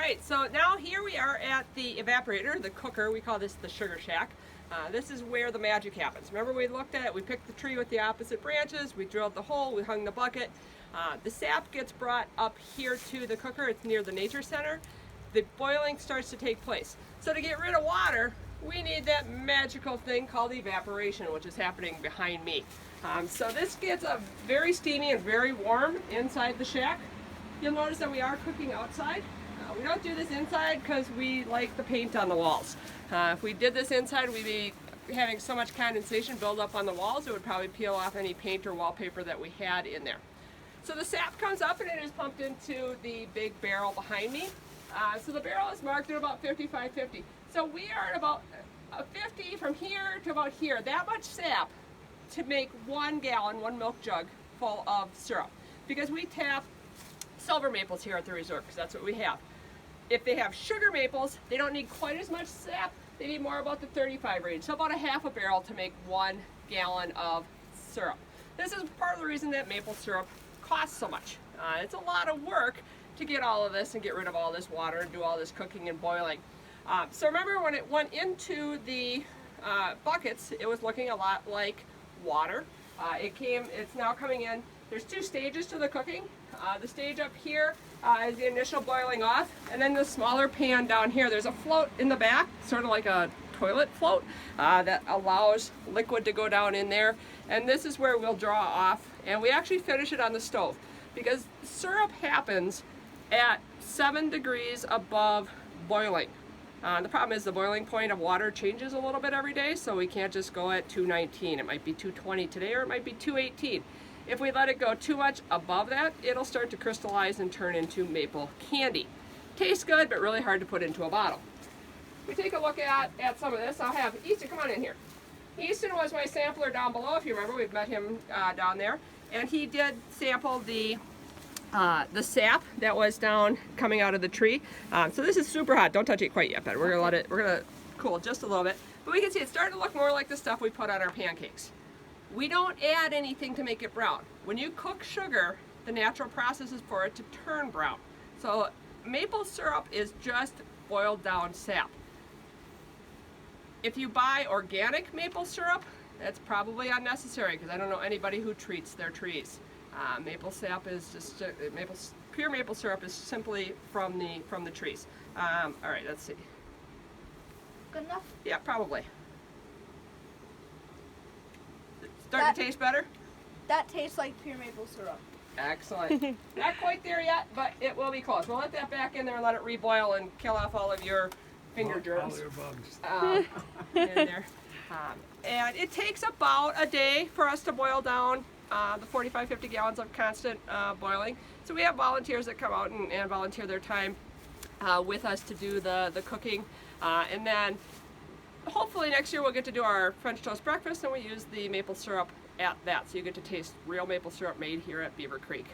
right, so now here we are at the evaporator, the cooker. We call this the sugar shack. This is where the magic happens. Remember we looked at it, we picked the tree with the opposite branches, we drilled the hole, we hung the bucket. The sap gets brought up here to the cooker. It's near the nature center. The boiling starts to take place. So to get rid of water, we need that magical thing called evaporation, which is happening behind me. So this gets very steamy and very warm inside the shack. You'll notice that we are cooking outside. We don't do this inside because we like the paint on the walls. If we did this inside, we'd be having so much condensation build up on the walls, it would probably peel off any paint or wallpaper that we had in there. So the sap comes up and it is pumped into the big barrel behind me. So the barrel is marked at about 55-50. So we are at about 50 from here to about here. That much sap to make 1 gallon, 1 milk jug full of syrup. Because we tap silver maples here at the resort, because that's what we have. If they have sugar maples, they don't need quite as much sap. They need more about the 35 range. So about a half a barrel to make 1 gallon of syrup. This is part of the reason that maple syrup costs so much. It's a lot of work to get all of this and get rid of all this water and do all this cooking and boiling. So remember when it went into the buckets, it was looking a lot like water. It's now coming in. There's 2 stages to the cooking. The stage up here is the initial boiling off, and then the smaller pan down here. There's a float in the back, sort of like a toilet float, that allows liquid to go down in there, and this is where we'll draw off, and we actually finish it on the stove because syrup happens at 7 degrees above boiling. The problem is the boiling point of water changes a little bit every day, so we can't just go at 219. It might be 220 today, or it might be 218. If we let it go too much above that, it'll start to crystallize and turn into maple candy. Tastes good, but really hard to put into a bottle. We take a look at some of this. I'll have Easton come on in here. Easton was my sampler down below, if you remember. We've met him down there, and he did sample the sap that was down coming out of the tree. So this is super hot. Don't touch it quite yet, but we're gonna cool just a little bit. But we can see it's starting to look more like the stuff we put on our pancakes. We don't add anything to make it brown. When you cook sugar, the natural process is for it to turn brown. So maple syrup is just boiled down sap. If you buy organic maple syrup, that's probably unnecessary because I don't know anybody who treats their trees. Maple sap is just pure maple syrup is simply from the trees. All right, let's see. Good enough? Yeah, probably. Starting to taste better? That tastes like pure maple syrup. Excellent. Not quite there yet, but it will be close. We'll let that back in there and let it reboil and kill off all of your finger germs. All your bugs. In there. And it takes about a day for us to boil down the 45-50 gallons of constant boiling. So we have volunteers that come out and volunteer their time with us to do the cooking. And then hopefully next year we'll get to do our French toast breakfast, and we use the maple syrup at that. So you get to taste real maple syrup made here at Beaver Creek.